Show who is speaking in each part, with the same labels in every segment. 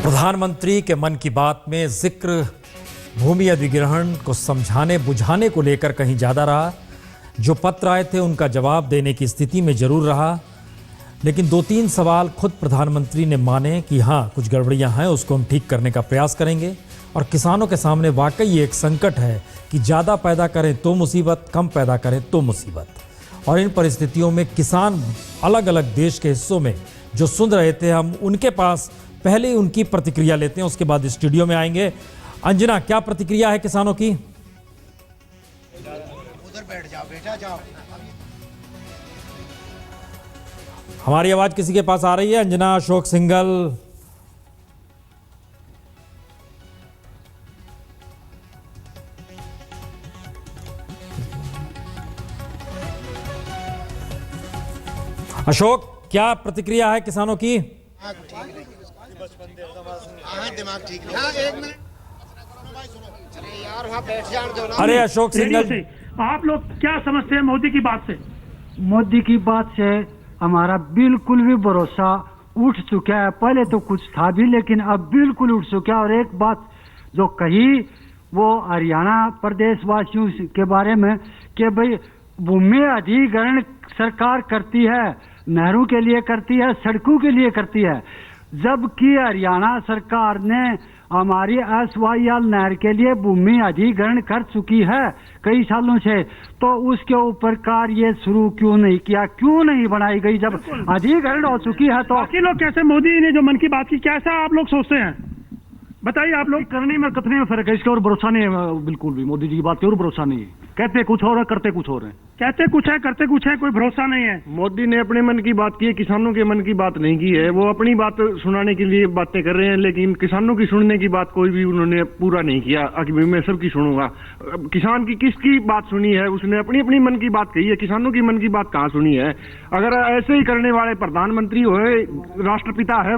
Speaker 1: प्रधानमंत्री के मन की बात में जिक्र भूमि अधिग्रहण को समझाने बुझाने को लेकर कहीं ज्यादा रहा। जो पत्र आए थे उनका जवाब देने की स्थिति में जरूर रहा, लेकिन दो तीन सवाल खुद प्रधानमंत्री ने माने कि हाँ कुछ गड़बड़ियां हैं, उसको हम ठीक करने का प्रयास करेंगे। और किसानों के सामने वाकई एक संकट है कि ज़्यादा पैदा करें तो मुसीबत, कम पैदा करें तो मुसीबत। और इन परिस्थितियों में किसान अलग अलग देश के हिस्सों में जो सुन रहे थे, हम उनके पास पहले उनकी प्रतिक्रिया लेते हैं, उसके बाद स्टूडियो में आएंगे। अंजना, क्या प्रतिक्रिया है किसानों की?
Speaker 2: उधर बैठ जाओ बेटा, जाओ।
Speaker 1: हमारी आवाज किसी के पास आ रही है? अंजना, अशोक सिंघल, अशोक, क्या प्रतिक्रिया है किसानों की?
Speaker 2: दिमाग ठीक है। हाँ, एक मिनट। अरे यार वहाँ बैठ जाओ दो ना।
Speaker 1: अरे अशोक सिंघल,
Speaker 3: आप लोग क्या समझते हैं मोदी की बात से?
Speaker 4: मोदी की बात से हमारा बिल्कुल भी भरोसा उठ चुका है। पहले तो कुछ था भी, लेकिन अब बिल्कुल उठ चुका है। और एक बात जो कही वो हरियाणा प्रदेश वासियों के बारे में कि भाई भूमि अधिग्रहण सरकार करती है, नहरों के लिए करती है, सड़कों के लिए करती है, जबकि हरियाणा सरकार ने हमारी SYL नहर के लिए भूमि अधिग्रहण कर चुकी है कई सालों से। तो उसके ऊपर कार्य शुरू क्यों नहीं किया, क्यों नहीं बनाई गई जब अधिग्रहण हो चुकी है? तो
Speaker 3: बाकी लोग कैसे, मोदी ने जो मन की बात की, कैसा आप लोग सोचते हैं? बताइए आप लोग।
Speaker 5: करने में कितने में फर्क है, इसका और भरोसा नहीं है बिल्कुल भी। मोदी जी की बात की और भरोसा नहीं है। कहते कुछ और है, करते कुछ और है।
Speaker 3: कहते कुछ है, करते कुछ है, कोई भरोसा नहीं है।
Speaker 6: मोदी ने अपने मन की बात की है, किसानों के मन की बात नहीं की है। वो अपनी बात सुनाने के लिए बातें कर रहे हैं, लेकिन किसानों की सुनने की बात कोई भी उन्होंने पूरा नहीं किया कि मैं सबकी सुनूंगा। किसान की किसकी बात सुनी है? उसने अपनी अपनी मन की बात कही है, किसानों की मन की बात कहाँ सुनी है? अगर ऐसे ही करने वाले प्रधानमंत्री हुए, राष्ट्रपिता है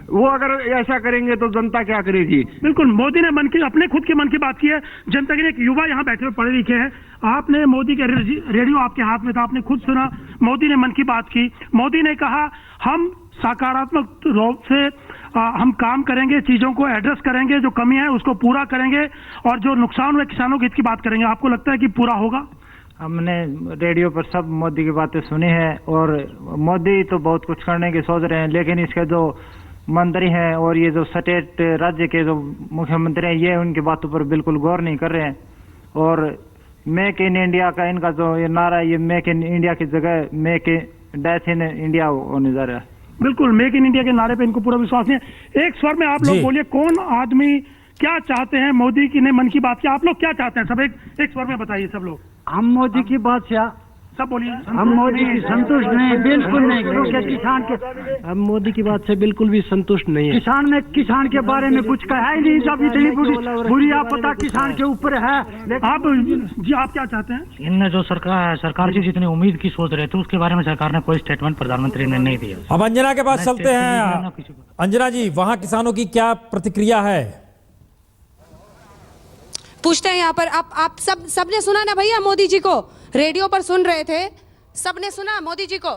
Speaker 6: वो अगर ऐसा करेंगे तो जनता क्या करेगी?
Speaker 3: बिल्कुल, मोदी ने अपने खुद के मन की बात की है। जनता के लिए एक युवा यहाँ बैठे हुए पढ़े लिखे हैं। आपने मोदी के रेडियो आपके हाथ में था, आपने खुद सुना, मोदी ने मन की बात की। मोदी ने कहा हम सकारात्मक रूप से हम काम करेंगे, चीजों को एड्रेस करेंगे, जो कमी है उसको पूरा करेंगे, और जो नुकसान हुए किसानों के हित की बात करेंगे। आपको लगता है कि पूरा होगा?
Speaker 7: हमने रेडियो पर सब मोदी की बातें सुनी है, और मोदी तो बहुत कुछ करने की सोच रहे हैं, लेकिन इसके जो मंत्री हैं और ये जो स्टेट राज्य के जो मुख्यमंत्री हैं, ये उनकी बातों पर बिल्कुल गौर नहीं कर रहे हैं। और मेक इन इंडिया का इनका जो ये नारा है, ये मेक इन इंडिया की जगह मेक डेथ इन इंडिया होने जा रहा है।
Speaker 3: बिल्कुल, मेक इन इंडिया के नारे पे इनको पूरा विश्वास नहीं है। एक स्वर में आप लोग बोलिए, कौन आदमी क्या चाहते हैं? मोदी की ने मन की बात की, आप लोग क्या चाहते हैं? सब एक स्वर में बताइए सब लोग।
Speaker 4: हम मोदी की बात से
Speaker 3: सब बोलिए।
Speaker 4: हम मोदी की संतुष्ट नहीं, बिल्कुल नहीं, क्योंकि किसान के
Speaker 5: हम मोदी की बात से बिल्कुल भी संतुष्ट नहीं है।
Speaker 4: किसान के बारे में कुछ कहा ही नहीं, जब इतनी बुरी आपदा किसान के ऊपर है।
Speaker 3: आप जी, आप क्या चाहते हैं?
Speaker 8: इनने जो सरकार से जितनी उम्मीद की सोच रहे थे, उसके बारे में सरकार ने कोई स्टेटमेंट प्रधानमंत्री ने नहीं दिया।
Speaker 1: अब अंजना के पास चलते हैं। अंजना जी, वहां किसानों की क्या प्रतिक्रिया है?
Speaker 9: पूछते हैं यहाँ पर। आप सबने सुना ना भैया? मोदी जी को रेडियो पर सुन रहे थे, सबने सुना मोदी जी को?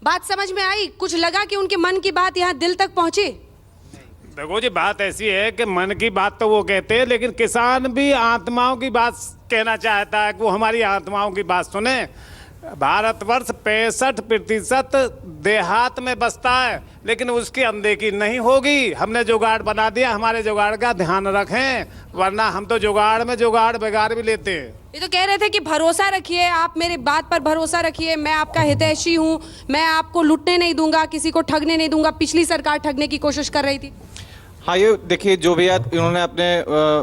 Speaker 9: बात समझ में आई? कुछ लगा कि उनके मन की बात यहाँ दिल तक पहुंची?
Speaker 10: देखो जी, बात ऐसी है कि मन की बात तो वो कहते हैं, लेकिन किसान भी आत्माओं की बात कहना चाहता है कि वो हमारी आत्माओं की बात सुने। भारतवर्ष 65% देहात में बसता है, लेकिन उसकी अनदेखी नहीं होगी। हमने जुगाड़ बना दिया, हमारे जुगाड़ का ध्यान रखें, वरना हम तो जुगाड़ में जुगाड़ बिगाड़ भी लेते हैं।
Speaker 9: ये तो कह रहे थे कि भरोसा रखिए, आप मेरी बात पर भरोसा रखिए, मैं आपका हितैषी हूँ, मैं आपको लूटने नहीं दूंगा, किसी को ठगने नहीं दूंगा। पिछली सरकार ठगने की कोशिश कर रही थी।
Speaker 11: हाँ, ये देखिए, जो भी इन्होंने अपने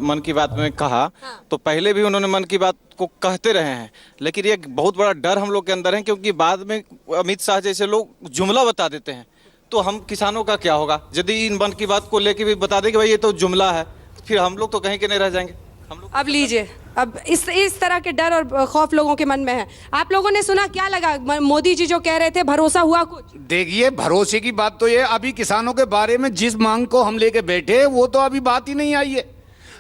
Speaker 11: मन की बात में कहा,
Speaker 9: हाँ।
Speaker 11: तो पहले भी उन्होंने मन की बात को कहते रहे हैं, लेकिन ये बहुत बड़ा डर हम लोग के अंदर है, क्योंकि बाद में अमित शाह जैसे लोग जुमला बता देते हैं, तो हम किसानों का क्या होगा? यदि इन मन की बात को लेके भी बता दें कि भाई ये तो जुमला है, फिर हम लोग तो कहीं के नहीं रह जाएंगे। हम लोग
Speaker 9: अब लीजिए, अब इस तरह के डर और खौफ लोगों के मन में है। आप लोगों ने सुना, क्या लगा? मोदी जी जो कह रहे थे, भरोसा हुआ कुछ?
Speaker 12: देखिए, भरोसे की बात तो ये, अभी किसानों के बारे में जिस मांग को हम लेके बैठे वो तो अभी बात ही नहीं आई है।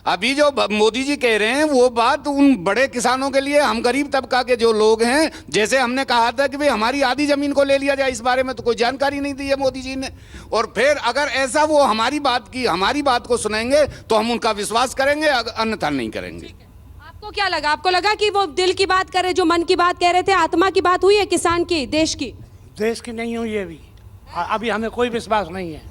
Speaker 12: अभी जो मोदी जी कह रहे हैं वो बात उन बड़े किसानों के लिए, हम गरीब तबका के जो लोग हैं, जैसे हमने कहा था कि भाई हमारी आधी जमीन को ले लिया जाए, इस बारे में तो कोई जानकारी नहीं दी है मोदी जी ने। और फिर अगर ऐसा वो हमारी बात को सुनेंगे तो हम उनका विश्वास करेंगे, अन्यथा नहीं करेंगे।
Speaker 9: आपको क्या लगा? आपको लगा कि वो दिल की बात करे, जो मन की बात कह रहे थे, आत्मा की बात हुई है किसान की, देश की?
Speaker 13: देश की नहीं हुई है अभी हमें कोई विश्वास नहीं है।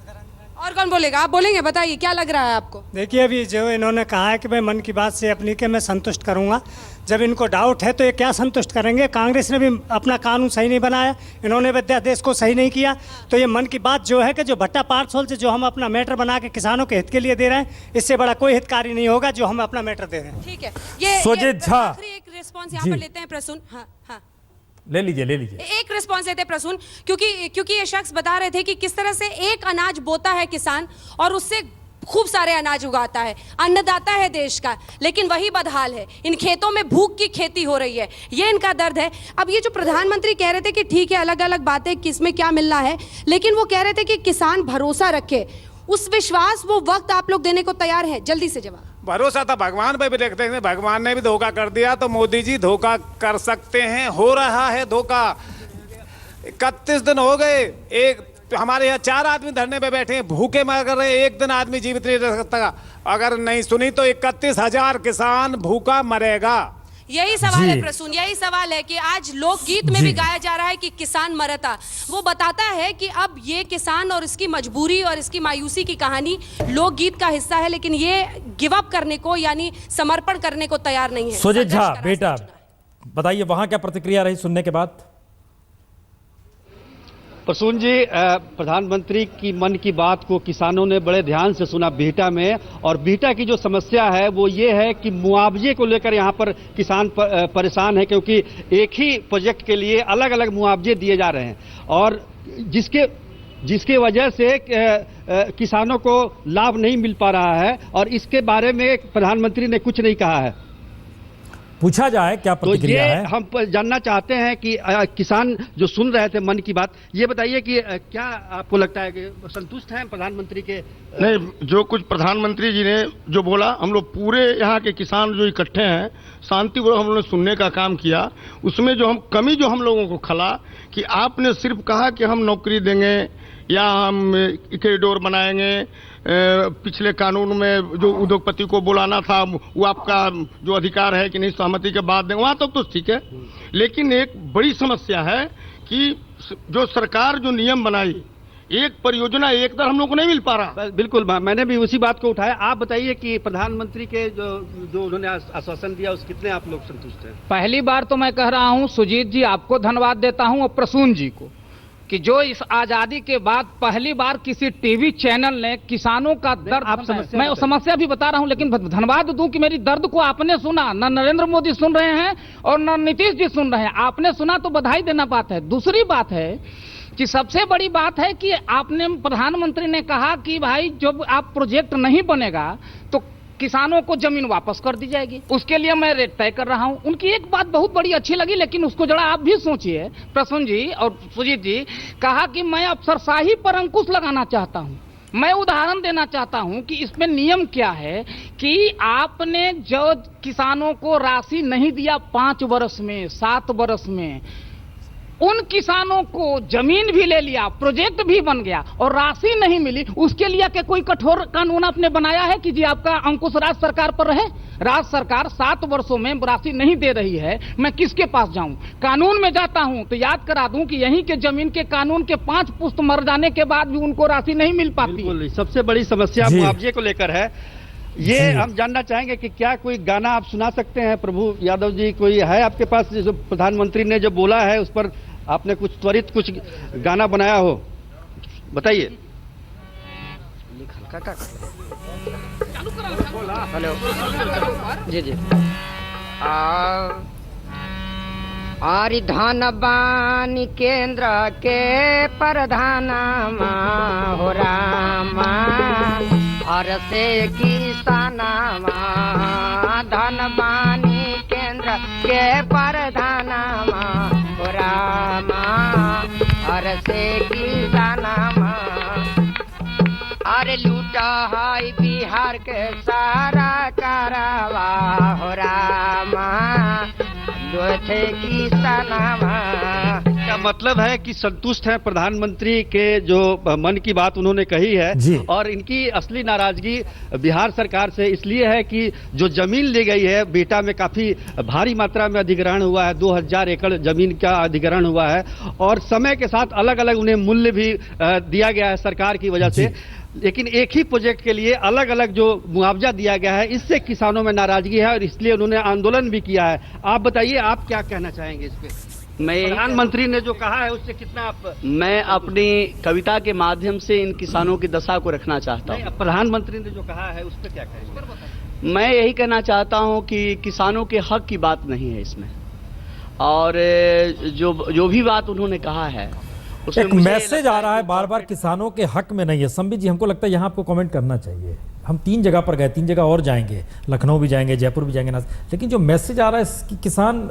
Speaker 9: और कौन बोलेगा? आप बोलेंगे, बताइए क्या लग रहा है आपको?
Speaker 14: देखिए, अभी जो इन्होंने कहा है कि भाई मन की बात से अपनी के मैं संतुष्ट करूंगा, जब इनको डाउट है तो ये क्या संतुष्ट करेंगे? कांग्रेस ने भी अपना कानून सही नहीं बनाया, इन्होंने भी अध्यादेश को सही नहीं किया, तो ये मन की बात जो है कि जो भट्टा पार्सल से जो हम अपना मैटर बना के किसानों के हित के लिए दे रहे हैं, इससे बड़ा कोई हितकारी नहीं होगा जो हम अपना मैटर दे रहे हैं।
Speaker 9: ठीक है, ये
Speaker 1: सुजीत झा,
Speaker 9: एक रिस्पॉन्स यहाँ पर लेते हैं प्रसून। हाँ हाँ,
Speaker 1: ले लीजिए।
Speaker 9: एक रिस्पॉन्स देते प्रसून, क्योंकि ये शख्स बता रहे थे कि किस तरह से एक अनाज बोता है किसान और उससे खूब सारे अनाज उगाता है, अन्नदाता है देश का, लेकिन वही बदहाल है। इन खेतों में भूख की खेती हो रही है, ये इनका दर्द है। अब ये जो प्रधानमंत्री कह रहे थे कि ठीक है, अलग अलग बातें, किसमें क्या मिलना है, लेकिन वो कह रहे थे कि किसान भरोसा रखे, उस विश्वास, वो वक्त आप लोग देने को तैयार है? जल्दी से जवाब।
Speaker 10: भरोसा था भगवान पे भी देखते हैं, भगवान ने भी धोखा कर दिया तो मोदी जी धोखा कर सकते हैं, हो रहा है धोखा। 31 दिन हो गए, एक हमारे यहाँ 4 आदमी धरने पे बैठे हैं, भूखे मर रहे, एक दिन आदमी जीवित नहीं रह सकता। अगर नहीं सुनी तो 31,000 किसान भूखा मरेगा।
Speaker 9: यही सवाल है प्रसून, यही सवाल है कि आज लोकगीत में भी गाया जा रहा है कि किसान मरता। वो बताता है कि अब ये किसान और इसकी मजबूरी और इसकी मायूसी की कहानी लोकगीत का हिस्सा है, लेकिन ये गिव अप करने को, यानी समर्पण करने को तैयार नहीं है।
Speaker 1: सुजीत झा बेटा, बताइए वहां क्या प्रतिक्रिया रही सुनने के बाद?
Speaker 15: प्रसून जी, प्रधानमंत्री की मन की बात को किसानों ने बड़े ध्यान से सुना बिहटा में, और बिहटा की जो समस्या है वो ये है कि मुआवजे को लेकर यहाँ पर किसान परेशान है, क्योंकि एक ही प्रोजेक्ट के लिए अलग अलग मुआवजे दिए जा रहे हैं, और जिसके वजह से किसानों को लाभ नहीं मिल पा रहा है, और इसके बारे में प्रधानमंत्री ने कुछ नहीं कहा है।
Speaker 1: पूछा जाए क्या प्रतिक्रिया है?
Speaker 15: हम जानना चाहते हैं कि किसान जो सुन रहे थे मन की बात, ये बताइए कि क्या आपको लगता है कि संतुष्ट हैं प्रधानमंत्री के?
Speaker 6: नहीं, जो कुछ प्रधानमंत्री जी ने जो बोला, हम लोग पूरे यहाँ के किसान जो इकट्ठे हैं, शांतिपूर्वक हम लोगों ने सुनने का काम किया। उसमें जो कमी जो हम लोगों को खला कि आपने सिर्फ कहा कि हम नौकरी देंगे या हम कॉरिडोर बनाएंगे, पिछले कानून में जो उद्योगपति को बुलाना था वो आपका जो अधिकार है कि नहीं सहमति के बाद दें, वहाँ तक तो ठीक है। लेकिन एक बड़ी समस्या है कि जो सरकार जो नियम बनाई, एक परियोजना एक दर हम लोग को नहीं मिल पा रहा।
Speaker 15: बिल्कुल, मैंने भी उसी बात को उठाया। आप बताइए कि प्रधानमंत्री के जो उन्होंने आश्वासन दिया उस कितने आप लोग संतुष्ट हैं?
Speaker 16: पहली बार तो मैं कह रहा हूं सुजीत जी, आपको धन्यवाद देता हूं, और प्रसून जी को, कि जो इस आजादी के बाद पहली बार किसी टीवी चैनल ने किसानों का दर्द, मैं समस्या भी बता रहा हूं, लेकिन धन्यवाद दूं कि मेरी दर्द को आपने सुना। न नरेंद्र मोदी सुन रहे हैं और न नीतीश जी सुन रहे हैं, आपने सुना तो बधाई देना बात है। दूसरी बात है कि सबसे बड़ी बात है कि आपने, प्रधानमंत्री ने कहा कि भाई जब आप प्रोजेक्ट नहीं बनेगा तो किसानों को जमीन वापस कर दी जाएगी, उसके लिए मैं रेट तय कर रहा हूं। उनकी एक बात बहुत बड़ी अच्छी लगी, लेकिन उसको जरा आप भी सोचिए प्रसून जी और सुजीत जी। कहा कि मैं अफसरशाही पर अंकुश लगाना चाहता हूं। मैं उदाहरण देना चाहता हूं कि इसमें नियम क्या है कि आपने जो किसानों को राशि नहीं दिया 5 वर्ष में, 7 वर्ष में, उन किसानों को जमीन भी ले लिया, प्रोजेक्ट भी बन गया और राशि नहीं मिली, उसके लिए क्या कोई कठोर कानून आपने बनाया है कि जी आपका अंकुश राज्य सरकार पर रहे? राज्य सरकार 7 वर्षों में राशि नहीं दे रही है, मैं किसके पास जाऊं? कानून में जाता हूं तो याद करा दूं कि यहीं के जमीन के कानून के 5 पुश्त मर जाने के बाद भी उनको राशि नहीं मिल पाती।
Speaker 15: सबसे बड़ी समस्या मुआवजे को लेकर है। ये हम जानना चाहेंगे कि क्या कोई गाना आप सुना सकते हैं प्रभु यादव जी? कोई है आपके पास जो प्रधानमंत्री ने जो बोला है उस पर आपने कुछ त्वरित कुछ गाना बनाया हो, बताइए।
Speaker 17: हेलो जी जी। आरि धन बानी केंद्र के प्रधानमा हो रामा, और से किसानमा धन बानी केंद्र के प्रधानमा हो रामा, और से किसानमा। अरे लूटा है बिहार के सारा का यारवा हो रामा दुखे किसनवा।
Speaker 15: क्या मतलब है कि संतुष्ट है प्रधानमंत्री के जो मन की बात उन्होंने कही है, और इनकी असली नाराजगी बिहार सरकार से इसलिए है कि जो जमीन ली गई है बिहटा में काफी भारी मात्रा में अधिग्रहण हुआ है, 2000 एकड़ जमीन का अधिग्रहण हुआ है, और समय के साथ अलग अलग उन्हें मूल्य भी दिया गया है सरकार की वजह से, लेकिन एक ही प्रोजेक्ट के लिए अलग अलग जो मुआवजा दिया गया है, इससे किसानों में नाराजगी है और इसलिए उन्होंने आंदोलन भी किया है। आप बताइए, आप क्या कहना चाहेंगे इस पे? प्रधानमंत्री ने जो कहा है उससे कितना आप?
Speaker 18: मैं अपनी कविता के माध्यम से इन किसानों की दशा को रखना चाहता हूँ।
Speaker 15: प्रधानमंत्री ने जो कहा है उस पर क्या कहेंगे?
Speaker 18: मैं यही कहना चाहता हूँ कि किसानों के हक की बात नहीं है इसमें, और जो भी बात उन्होंने कहा है
Speaker 1: एक मैसेज आ रहा है बार बार किसानों के हक में नहीं है। संबित जी, हमको लगता है यहाँ आपको कमेंट करना चाहिए। हम 3 जगह पर गए, 3 जगह और जाएंगे, लखनऊ भी जाएंगे, जयपुर भी जाएंगे, लेकिन जो मैसेज आ रहा है कि किसान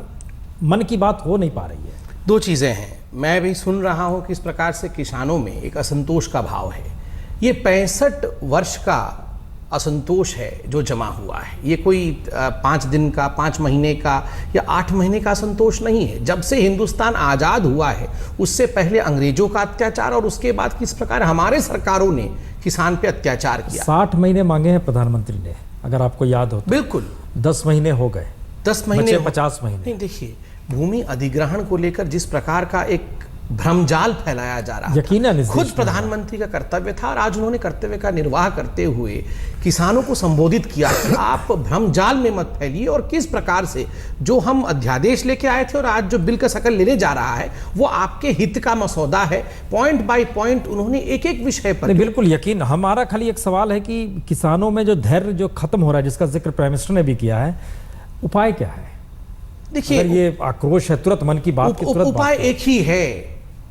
Speaker 1: मन की बात हो नहीं पा रही है।
Speaker 19: 2 चीज़ें हैं, मैं भी सुन रहा हूँ किस प्रकार से किसानों में एक असंतोष का भाव है। ये 65 वर्ष का असंतोष है जो जमा हुआ है। ये कोई 5 दिन का, 5 महीने का या 8 महीने का असंतोष नहीं है। जब से हिंदुस्तान आज़ाद हुआ है उससे पहले अंग्रेजों का अत्याचार और उसके बाद किस प्रकार हमारे सरकारों ने किसान पे अत्याचार किया।
Speaker 1: 60 महीने मांगे हैं प्रधानमंत्री ने, अगर आपको याद हो तो।
Speaker 19: बिल्कुल
Speaker 1: 10 महीने हो गए,
Speaker 19: 10 महीने
Speaker 1: 50 महीने।
Speaker 19: नहीं, देखिए भूमि अधिग्रहण को लेकर जिस प्रकार का एक भ्रमजाल फैलाया जा रहा
Speaker 1: यकीनन
Speaker 19: खुद प्रधानमंत्री का कर्तव्य था और आज उन्होंने कर्तव्य का निर्वाह करते हुए किसानों को संबोधित किया कि आप भ्रमजाल में मत फैलिए, और किस प्रकार से जो हम अध्यादेश लेके आए थे और आज जो बिल का शकल लेने जा रहा है वो आपके हित का मसौदा है। पॉइंट बाय पॉइंट उन्होंने एक एक विषय पर।
Speaker 1: बिल्कुल यकीन। हमारा खाली एक सवाल है कि किसानों में जो धैर्य जो खत्म हो रहा है, जिसका जिक्र प्राइम मिनिस्टर ने भी किया है, उपाय क्या है?
Speaker 19: देखिए,
Speaker 1: ये आक्रोश है, तुरंत मन की बात की तुरंत
Speaker 19: उपाय एक ही है,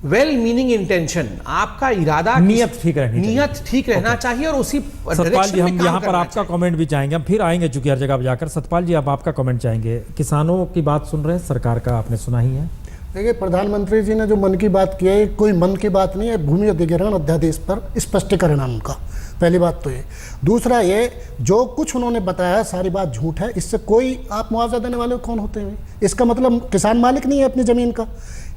Speaker 19: वेल मीनिंग इंटेंशन। आपका इरादा,
Speaker 1: नियत ठीक
Speaker 19: रहना चाहिए और उसी
Speaker 1: सतपाल जी, हम यहाँ पर आपका कमेंट भी चाहेंगे, हम फिर आएंगे चूंकि हर जगह पर जाकर। सतपाल जी, आप आपका कमेंट चाहेंगे। किसानों की बात सुन रहे हैं, सरकार का आपने सुना ही है।
Speaker 20: देखिए, प्रधानमंत्री जी ने जो मन की बात की है, कोई मन की बात नहीं है, भूमि अधिग्रहण अध्यादेश पर स्पष्टीकरण है उनका। पहली बात तो ये। दूसरा ये, जो कुछ उन्होंने बताया सारी बात झूठ है। इससे कोई, आप मुआवजा देने वाले कौन होते हैं? इसका मतलब किसान मालिक नहीं है अपनी जमीन का।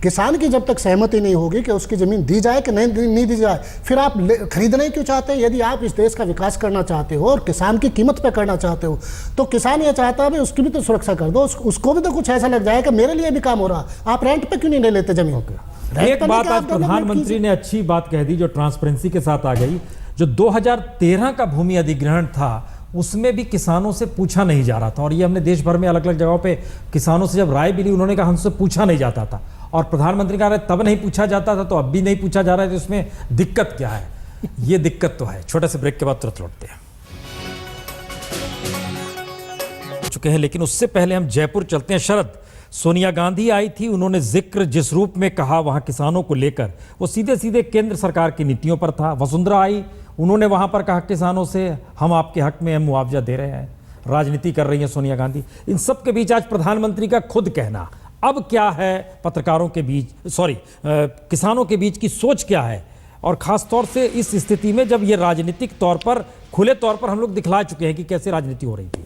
Speaker 20: किसान की जब तक सहमति नहीं होगी कि उसकी जमीन दी जाए कि नहीं दी जाए, फिर आप खरीदना ही क्यों चाहते हैं? यदि आप इस देश का विकास करना चाहते हो और किसान की कीमत पे करना चाहते हो, तो किसान ये चाहता है भाई उसकी भी तो सुरक्षा कर दो, उसको भी तो कुछ ऐसा लग जाए कि मेरे लिए भी काम हो रहा। आप रेंट पे क्यों नहीं ले लेते जमीन?
Speaker 1: एक बात आज प्रधानमंत्री ने अच्छी बात कह दी जो ट्रांसपेरेंसी के साथ आ गई। जो 2013 का भूमि अधिग्रहण था उसमें भी किसानों से पूछा नहीं जा रहा था, और ये हमने देश भर में अलग अलग जगहों पे किसानों से जब राय भी ली, उन्होंने कहा हमसे पूछा नहीं जाता था। और प्रधानमंत्री कह रहे तब नहीं पूछा जाता था तो अब भी नहीं पूछा जा रहा है, तो इसमें दिक्कत क्या है? ये दिक्कत तो है। छोटे से ब्रेक के बाद तुरंत लौटते हैं चुके हैं, लेकिन उससे पहले हम जयपुर चलते हैं। शरद, सोनिया गांधी आई थी, उन्होंने जिक्र जिस रूप में कहा वहां किसानों को लेकर, वो सीधे सीधे केंद्र सरकार की नीतियों पर था। वसुंधरा आई, उन्होंने वहां पर कहा किसानों से हम आपके हक में मुआवजा दे रहे हैं। राजनीति कर रही है सोनिया गांधी। इन सब के बीच आज प्रधानमंत्री का खुद कहना, अब क्या है पत्रकारों के बीच, किसानों के बीच की सोच क्या है, और खास तौर से इस स्थिति में जब ये राजनीतिक तौर पर, खुले तौर पर हम लोग दिखला चुके हैं कि कैसे राजनीति हो रही थी।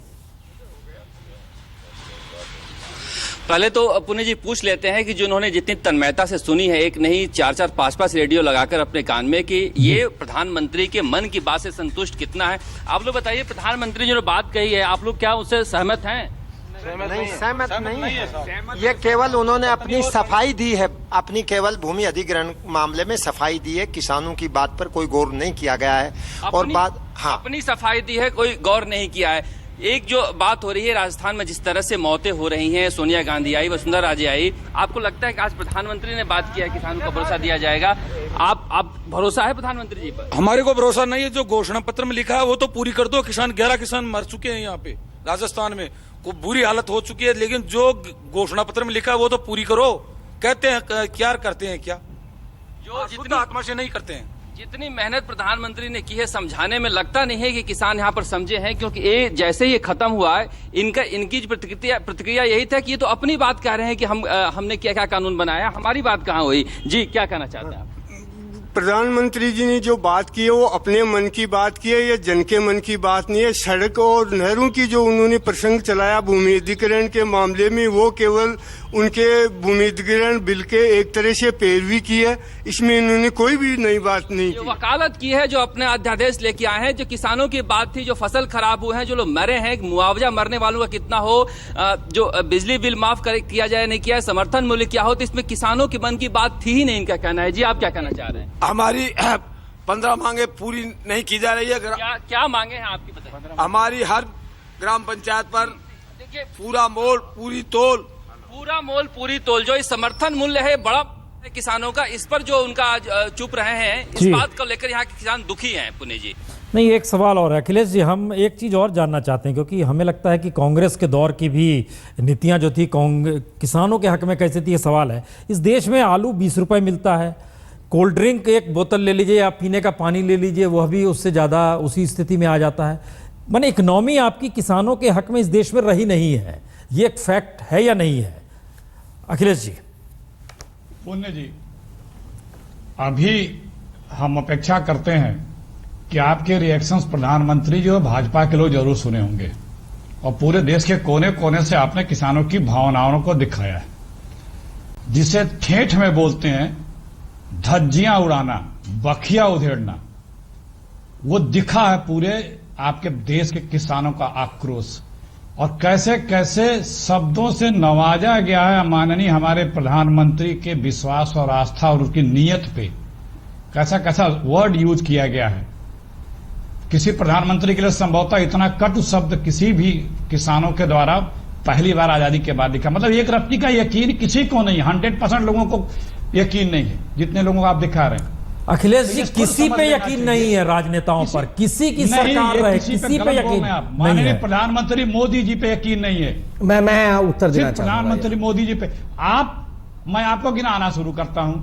Speaker 21: पहले तो पुण्य जी पूछ लेते हैं कि जो उन्होंने जितनी तन्मयता से सुनी है, एक नहीं 4-4, 5-5 रेडियो लगाकर अपने कान में, कि ये प्रधानमंत्री के मन की बात से संतुष्ट कितना है। आप लोग बताइए, प्रधानमंत्री जो बात कही है, आप लोग क्या उससे सहमत हैं?
Speaker 2: नहीं, सहमत नहीं है। ये केवल उन्होंने अपनी सफाई दी है, अपनी केवल भूमि अधिग्रहण मामले में सफाई दी है। किसानों की बात पर कोई गौर नहीं किया गया है। और बात, हाँ,
Speaker 21: अपनी सफाई दी है, कोई गौर नहीं किया है। एक जो बात हो रही है राजस्थान में, जिस तरह से मौतें हो रही हैं, सोनिया गांधी आई, वसुंधरा राजे आई, आपको लगता है कि आज प्रधानमंत्री ने बात किया, किसानों को भरोसा दिया जाएगा? आप भरोसा है प्रधानमंत्री जी पर?
Speaker 22: हमारे को भरोसा नहीं है। जो घोषणा पत्र में लिखा है वो तो पूरी कर दो। 11 किसान मर चुके हैं यहाँ पे राजस्थान में, को बुरी हालत हो चुकी है, लेकिन जो घोषणा पत्र में लिखा है वो तो पूरी करो। कहते हैं क्या करते हैं, क्या जो जितनी आत्मा से नहीं करते हैं।
Speaker 21: जितनी मेहनत प्रधानमंत्री ने की है समझाने में, लगता नहीं है कि किसान यहाँ पर समझे हैं, क्योंकि ये जैसे ही खत्म हुआ है, इनकी प्रतिक्रिया यही था कि ये तो अपनी बात कह रहे हैं कि हमने क्या क्या कानून बनाया, हमारी बात कहाँ हुई। जी, क्या कहना चाहते हैं आप?
Speaker 5: प्रधानमंत्री जी ने जो बात की है वो अपने मन की बात की है, ये जन के मन की बात नहीं है। सड़क और नहरों की जो उन्होंने प्रसंग चलाया भूमि अधिग्रहण के मामले में, वो केवल उनके भूमि अधिग्रहण बिल के एक तरह से पैरवी की है, इसमें इन्होंने कोई भी नई बात नहीं की।
Speaker 21: वकालत की है, जो अपने अध्यादेश लेके आए हैं, जो किसानों की बात थी, जो फसल खराब हुए हैं, जो लोग मरे हैं, मुआवजा मरने वालों का कितना हो, जो बिजली बिल माफ किया जाए नहीं किया, समर्थन मूल्य क्या हो, तो इसमें किसानों के मन की बात थी ही नहीं। इनका कहना है। जी आप क्या कहना चाह रहे हैं?
Speaker 7: हमारी 15 मांगे पूरी नहीं की जा रही है।
Speaker 21: क्या मांगे हैं आपकी बताइए?
Speaker 7: हमारी हर ग्राम पंचायत पर पूरा मोल पूरी तोल,
Speaker 21: पूरा मोल पूरी तोल, जो इस समर्थन मूल्य है बड़ा किसानों का, इस पर जो उनका चुप रहे हैं, इस बात को लेकर यहाँ के किसान दुखी हैं। पुण्य जी
Speaker 1: नहीं, एक सवाल और है अखिलेश जी, हम एक चीज़ और जानना चाहते हैं, क्योंकि हमें लगता है कि कांग्रेस के दौर की भी नीतियां जो थी किसानों के हक में कैसे थी, ये सवाल है। इस देश में आलू 20 रुपए मिलता है, कोल्ड ड्रिंक एक बोतल ले लीजिए या पीने का पानी ले लीजिए, वह भी उससे ज़्यादा उसी स्थिति में आ जाता है। माने इकोनॉमी आपकी किसानों के हक में इस देश में रही नहीं है, ये एक फैक्ट है या नहीं है? अखिलेश जी।
Speaker 23: पुण्य जी, अभी हम अपेक्षा करते हैं कि आपके रिएक्शंस प्रधानमंत्री जी और भाजपा के लोग जरूर सुने होंगे, और पूरे देश के कोने कोने से आपने किसानों की भावनाओं को दिखाया है, जिसे ठेठ में बोलते हैं धज्जियां उड़ाना, बखिया उधेड़ना। वो दिखा है पूरे आपके देश के किसानों का आक्रोश, और कैसे कैसे शब्दों से नवाजा गया है माननीय हमारे प्रधानमंत्री के विश्वास और आस्था और उसकी नीयत पे, कैसा कैसा वर्ड यूज किया गया है। किसी प्रधानमंत्री के लिए संभवतः इतना कटु शब्द किसी भी किसानों के द्वारा पहली बार आजादी के बाद दिखा। मतलब एक रत्ती का यकीन किसी को नहीं, 100% लोगों को यकीन नहीं है, जितने लोगों को आप दिखा रहे हैं।
Speaker 1: अखिलेश जी, किसी पे यकीन नहीं है, राजनेताओं पर, किसी की सरकार रहे, किसी पे यकीन नहीं है।
Speaker 23: प्रधानमंत्री मोदी जी पे यकीन नहीं है।
Speaker 19: मैं उत्तर देना चाहता हूं।
Speaker 23: प्रधानमंत्री मोदी जी पे मैं आपको गिनाना शुरू करता हूं।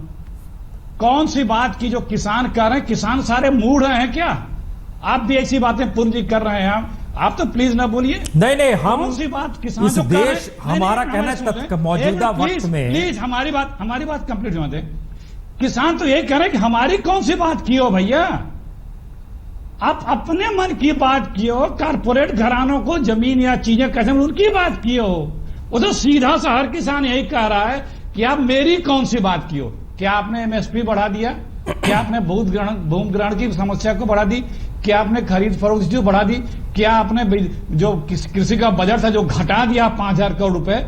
Speaker 23: कौन सी बात की जो किसान कह रहे हैं? किसान सारे मूढ़ हैं क्या? आप भी ऐसी बातें पूरी कर रहे हैं। आप तो प्लीज ना बोलिए।
Speaker 1: नहीं, हम
Speaker 23: सी बात किसान
Speaker 1: इस देश, हमारा कहना है मौजूदा वक्त में,
Speaker 23: प्लीज हमारी बात कंप्लीट होने दें। किसान तो ये कह रहे हैं कि हमारी कौन सी बात की हो भैया? आप अपने मन की बात की हो, कारपोरेट घरानों को जमीन या चीजें कैसे उनकी बात की हो। वो तो सीधा सा हर किसान यही कह रहा है कि आप मेरी कौन सी बात की हो। क्या आपने एमएसपी बढ़ा दिया? क्या आपने भूमि ग्रहण की समस्या को बढ़ा दी? क्या आपने खरीद फरोख्त जो बढ़ा दी? क्या आपने जो कृषि का बजट था जो घटा दिया 5,000 करोड़ रुपए,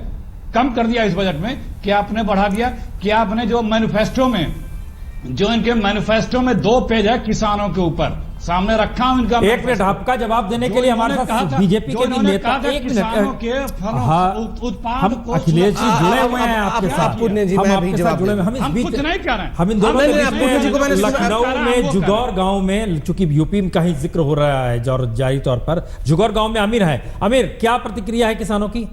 Speaker 23: कम कर दिया इस बजट में, क्या आपने बढ़ा दिया? क्या आपने जो मैनिफेस्टो में, जो इनके मैनिफेस्टो में 2 पेज है किसानों के ऊपर सामने रखा हूं इनका।
Speaker 1: एक मिनट, आपका जवाब देने के लिए हमारे साथ बीजेपी के भी नेता, एक मिनट, हम अखिलेश जी जुड़े हुए हैं आपके साथ, हम आपके साथ जुड़े हुए हैं। हम कुछ नहीं कह रहे हैं, हम इन दोनों लखनऊ में जुगौर गांव में, चूंकि यूपी में कहीं जिक्र हो रहा है जारी तौर पर, जुगौर गांव में आमिर है। आमिर, क्या प्रतिक्रिया है किसानों की?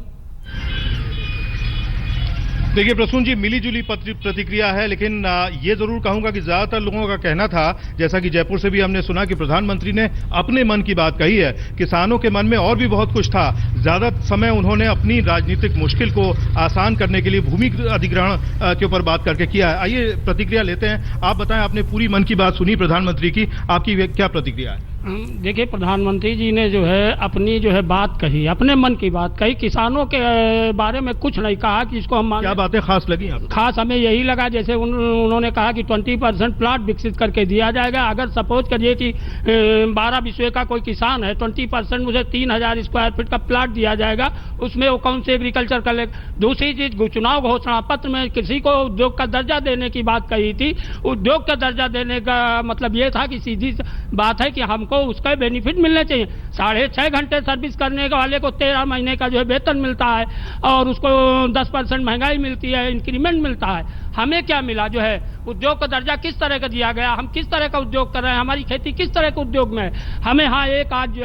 Speaker 24: देखिए प्रसून जी, मिली जुली प्रतिक्रिया है, लेकिन ये जरूर कहूंगा कि ज्यादातर लोगों का कहना था, जैसा कि जयपुर से भी हमने सुना, कि प्रधानमंत्री ने अपने मन की बात कही है। किसानों के मन में और भी बहुत कुछ था। ज्यादा समय उन्होंने अपनी राजनीतिक मुश्किल को आसान करने के लिए भूमि अधिग्रहण के ऊपर बात करके किया है। आइए प्रतिक्रिया लेते हैं। आप बताएं, आपने पूरी मन की बात सुनी प्रधानमंत्री की, आपकी क्या प्रतिक्रिया है?
Speaker 25: देखिए, प्रधानमंत्री जी ने जो है अपनी बात कही, अपने मन की बात कही, किसानों के बारे में कुछ नहीं कहा कि इसको हम
Speaker 24: क्या बातें खास लगी आपको?
Speaker 25: खास हमें यही लगा, जैसे उन्होंने कहा कि 20% प्लाट विकसित करके दिया जाएगा। अगर सपोज करिए कि 12 बिस्वे का कोई किसान है, 20% मुझे 3,000 स्क्वायर फीट का प्लाट दिया जाएगा, उसमें वो कौन से एग्रीकल्चर कर ले। दूसरी चीज, चुनाव घोषणा पत्र में कृषि को उद्योग का दर्जा देने की बात कही थी। उद्योग का दर्जा देने का मतलब ये था कि सीधी बात है कि हमको उसका बेनिफिट मिलने चाहिए। 6.5 घंटे सर्विस करने वाले को 13 महीने का वेतन मिलता है, और उसको 10% महंगाई मिलती है, इंक्रीमेंट मिलता है। हमें क्या मिला? उद्योग का दर्जा किस तरह का दिया गया? हम किस तरह का उद्योग कर रहे हैं? हमारी खेती किस तरह के उद्योग में है? हमें एक आज